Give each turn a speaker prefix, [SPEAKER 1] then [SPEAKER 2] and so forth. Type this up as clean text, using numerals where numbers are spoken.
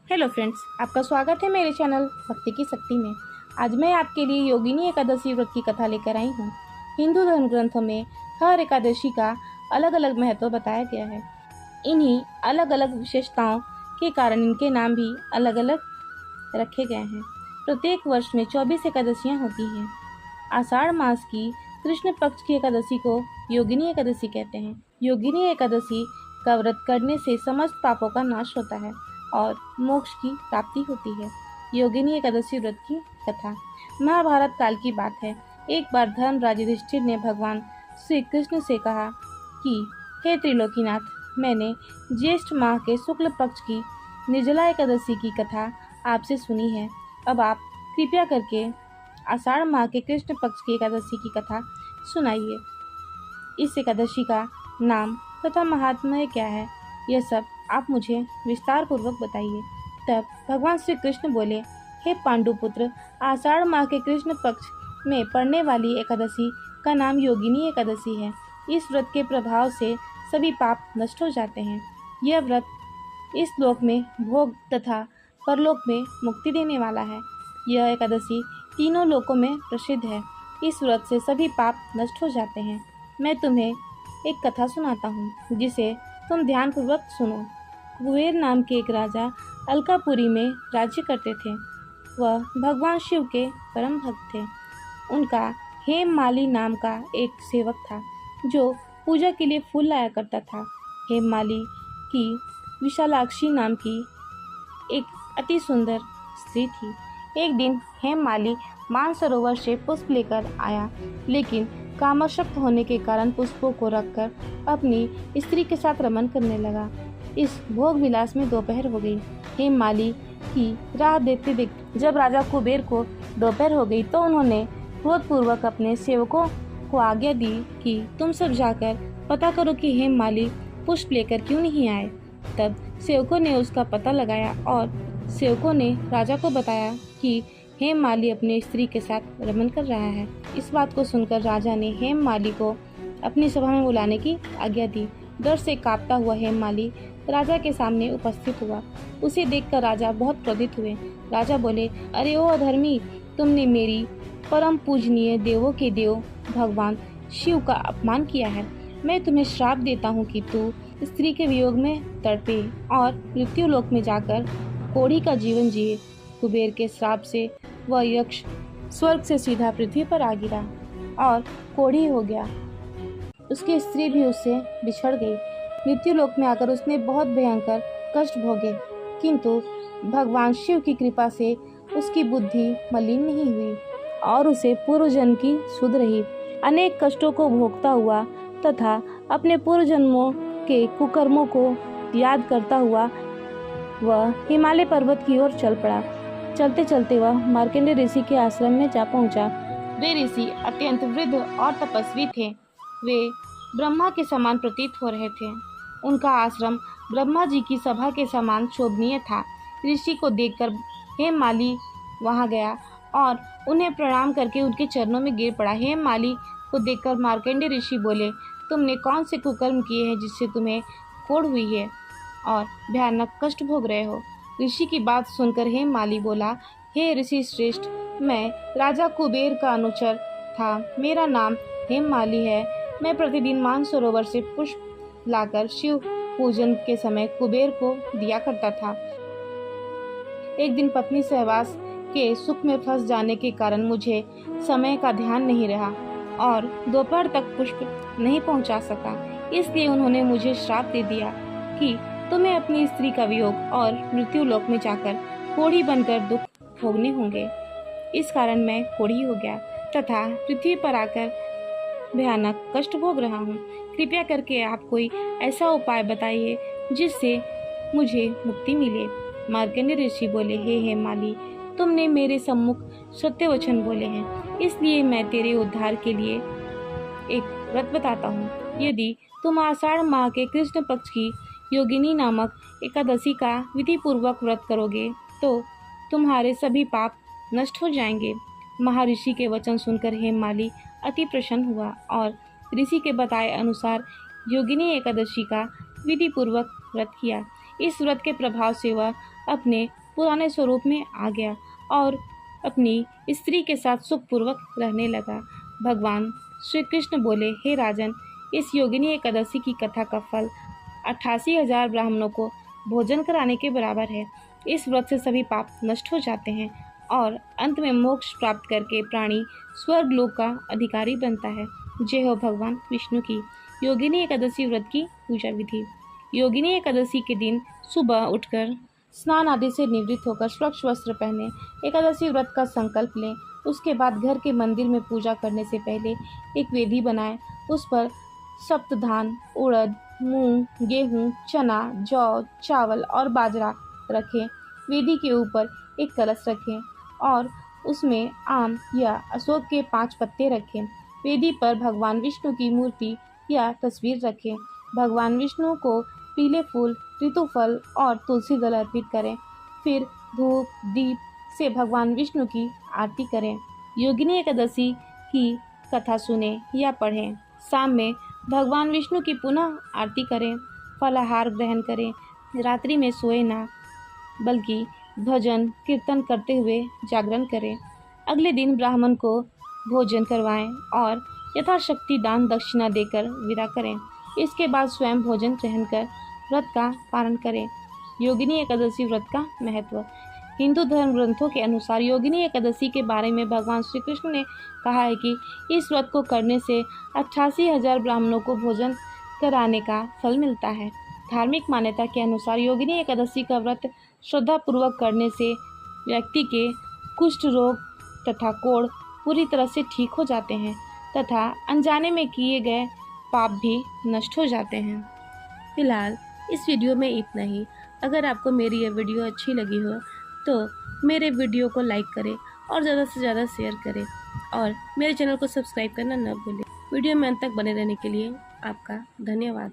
[SPEAKER 1] Hello friends, आपका स्वागत है मेरे चैनल भक्ति की शक्ति में। आज मैं आपके लिए योगिनी एकादशी व्रत की कथा लेकर आई हूँ। हिंदू धर्म ग्रंथों में हर एकादशी का अलग अलग महत्व बताया गया है। इन्हीं अलग अलग विशेषताओं के कारण इनके नाम भी अलग अलग रखे गए हैं। प्रत्येक वर्ष में 24 एकादशियाँ होती हैं। आषाढ़ मास की कृष्ण पक्ष की एकादशी को योगिनी एकादशी कहते हैं। योगिनी एकादशी का व्रत करने से समस्त पापों का नाश होता है और मोक्ष की प्राप्ति होती है। योगिनी एकादशी व्रत की कथा महाभारत काल की बात है। एक बार धर्मराज युधिष्ठिर ने भगवान श्री कृष्ण से कहा कि हे त्रिलोकीनाथ, मैंने ज्येष्ठ माह के शुक्ल पक्ष की निर्जला एकादशी की कथा आपसे सुनी है। अब आप कृपया करके आषाढ़ माह के कृष्ण पक्ष की एकादशी की कथा सुनाइए। इस एकादशी का नाम तथा महात्म्य क्या है, यह सब आप मुझे विस्तार पूर्वक बताइए। तब भगवान श्री कृष्ण बोले, हे पांडुपुत्र, आषाढ़ माह के कृष्ण पक्ष में पड़ने वाली एकादशी का नाम योगिनी एकादशी है। इस व्रत के प्रभाव से सभी पाप नष्ट हो जाते हैं। यह व्रत इस लोक में भोग तथा परलोक में मुक्ति देने वाला है। यह एकादशी तीनों लोकों में प्रसिद्ध है। इस व्रत से सभी पाप नष्ट हो जाते हैं। मैं तुम्हें एक कथा सुनाता हूँ, जिसे तुम ध्यानपूर्वक सुनो। कुबेर नाम के एक राजा अलकापुरी में राज्य करते थे। वह भगवान शिव के परम भक्त थे। उनका हेममाली नाम का एक सेवक था, जो पूजा के लिए फूल लाया करता था। हेममाली की विशालाक्षी नाम की एक अति सुंदर स्त्री थी। एक दिन हेममाली मानसरोवर से पुष्प लेकर आया, लेकिन कामासक्त होने के कारण पुष्पों को रखकर अपनी स्त्री के साथ रमन करने लगा। इस भोग विलास में दोपहर हो गई। हेममाली की राह देखते देखते जब राजा कुबेर को दोपहर हो गई तो उन्होंने क्रोधपूर्वक अपने सेवकों को आज्ञा दी कि तुम सब जाकर पता करो कि हेममाली पुष्प लेकर क्यों नहीं आए। तब सेवकों ने उसका पता लगाया और सेवकों ने राजा को बताया कि हेममाली अपनी स्त्री के साथ रमन कर रहा है। इस बात को सुनकर राजा ने हेममाली को अपनी सभा में बुलाने की आज्ञा दी। डर से कांपता हुआ हेममाली राजा के सामने उपस्थित हुआ। उसे देखकर राजा बहुत क्रोधित हुए। राजा बोले, अरे ओ अधर्मी, तुमने मेरी परम पूजनीय देवों के देव भगवान शिव का अपमान किया है। मैं तुम्हें श्राप देता हूँ कि तू स्त्री के वियोग में तड़पे और मृत्यु लोक में जाकर कोढ़ी का जीवन जिए। कुबेर के श्राप से वह यक्ष स्वर्ग से सीधा पृथ्वी पर आ गिरा और कोढ़ी हो गया। उसकी स्त्री भी उससे बिछड़ गई। मृत्यु लोक में आकर उसने बहुत भयंकर कष्ट भोगे, किंतु भगवान शिव की कृपा से उसकी बुद्धि मलिन नहीं हुई और उसे पूर्व जन्म की सुध रही। अनेक कष्टों को भोगता हुआ तथा अपने पूर्व जन्मों के कुकर्मों को याद करता हुआ वह हिमालय पर्वत की ओर चल पड़ा। चलते चलते वह मार्कंडेय ऋषि के आश्रम में जा पहुंचा। वे ऋषि अत्यंत वृद्ध और तपस्वी थे। वे ब्रह्मा के समान प्रतीत हो रहे थे। उनका आश्रम ब्रह्मा जी की सभा के समान शोभनीय था। ऋषि को देखकर हेममाली वहां गया और उन्हें प्रणाम करके उनके चरणों में गिर पड़ा। हेममाली को देखकर मार्कंडेय ऋषि बोले, तुमने कौन से कुकर्म किए हैं जिससे तुम्हें कोढ़ हुई है और भयानक कष्ट भोग रहे हो। ऋषि की बात सुनकर हेममाली बोला, हे ऋषि श्रेष्ठ, मैं राजा कुबेर का अनुचर था। मेरा नाम हेममाली है। मैं प्रतिदिन मानसरोवर से पुष्प लाकर शिव पूजन के समय कुबेर को दिया करता था। एक दिन पत्नी सहवास के सुख में फंस जाने के कारण मुझे समय का ध्यान नहीं रहा और दोपहर तक पुष्प नहीं पहुंचा सका। इसलिए उन्होंने मुझे श्राप दे दिया कि तुम्हें अपनी स्त्री का वियोग और मृत्यु लोक में जाकर कोढ़ी बनकर दुख भोगने होंगे। इस कारण मैं कोढ़ी हो गया तथा पृथ्वी पर आकर भयानक कष्ट भोग रहा हूँ। कृपया करके आप कोई ऐसा उपाय बताइए जिससे मुझे मुक्ति मिले। मार्कंडेय ऋषि बोले, हे हेममाली, तुमने मेरे सम्मुख सत्य वचन बोले हैं, इसलिए मैं तेरे उद्धार के लिए एक व्रत बताता हूँ। यदि तुम आषाढ़ माह के कृष्ण पक्ष की योगिनी नामक एकादशी का विधि पूर्वक व्रत करोगे तो तुम्हारे सभी पाप नष्ट हो जाएंगे। महर्षि के वचन सुनकर हेममाली अति प्रसन्न हुआ और ऋषि के बताए अनुसार योगिनी एकादशी का विधि पूर्वक व्रत किया। इस व्रत के प्रभाव से वह अपने पुराने स्वरूप में आ गया और अपनी स्त्री के साथ सुखपूर्वक रहने लगा। भगवान श्री कृष्ण बोले, हे राजन, इस योगिनी एकादशी की कथा का फल 88,000 ब्राह्मणों को भोजन कराने के बराबर है। इस व्रत से सभी पाप नष्ट हो जाते हैं और अंत में मोक्ष प्राप्त करके प्राणी स्वर्ग लोक का अधिकारी बनता है। जय हो भगवान विष्णु की। योगिनी एकादशी व्रत की पूजा विधि। योगिनी एकादशी के दिन सुबह उठकर स्नान आदि से निवृत्त होकर स्वच्छ वस्त्र पहने एकादशी व्रत का संकल्प लें। उसके बाद घर के मंदिर में पूजा करने से पहले एक वेदी बनाएं। उस पर सप्तधान, उड़द, मूंग, गेहूं, चना, जौ, चावल और बाजरा रखें। वेदी के ऊपर एक कलश रखें और उसमें आम या अशोक के 5 पत्ते रखें। वेदी पर भगवान विष्णु की मूर्ति या तस्वीर रखें। भगवान विष्णु को पीले फूल, ऋतुफल और तुलसी दल अर्पित करें। फिर धूप दीप से भगवान विष्णु की आरती करें। योगिनी एकादशी की कथा सुने या पढ़ें। शाम में भगवान विष्णु की पुनः आरती करें। फलाहार ग्रहण करें। रात्रि में सोए ना, बल्कि भजन कीर्तन करते हुए जागरण करें। अगले दिन ब्राह्मण को भोजन करवाएं और यथाशक्ति दान दक्षिणा देकर विदा करें। इसके बाद स्वयं भोजन ग्रहण कर व्रत का पालन करें। योगिनी एकादशी व्रत का महत्व। हिंदू धर्म ग्रंथों के अनुसार योगिनी एकादशी के बारे में भगवान श्री कृष्ण ने कहा है कि इस व्रत को करने से 88,000 ब्राह्मणों को भोजन कराने का फल मिलता है। धार्मिक मान्यता के अनुसार योगिनी एकादशी का व्रत श्रद्धापूर्वक करने से व्यक्ति के कुष्ठ रोग तथा कोढ़ पूरी तरह से ठीक हो जाते हैं तथा अनजाने में किए गए पाप भी नष्ट हो जाते हैं। फिलहाल इस वीडियो में इतना ही। अगर आपको मेरी यह वीडियो अच्छी लगी हो तो मेरे वीडियो को लाइक करें और ज़्यादा से ज़्यादा शेयर करें और मेरे चैनल को सब्सक्राइब करना न भूलें। वीडियो में अंत तक बने रहने के लिए आपका धन्यवाद।